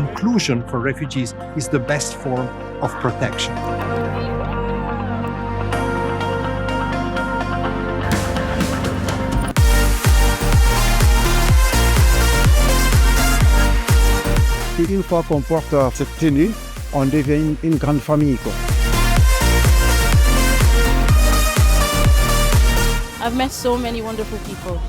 inclusion for refugees is the best form of protection. Une fois qu'on porte cette tenue, on devient une grande famille, quoi. I've met so many wonderful people.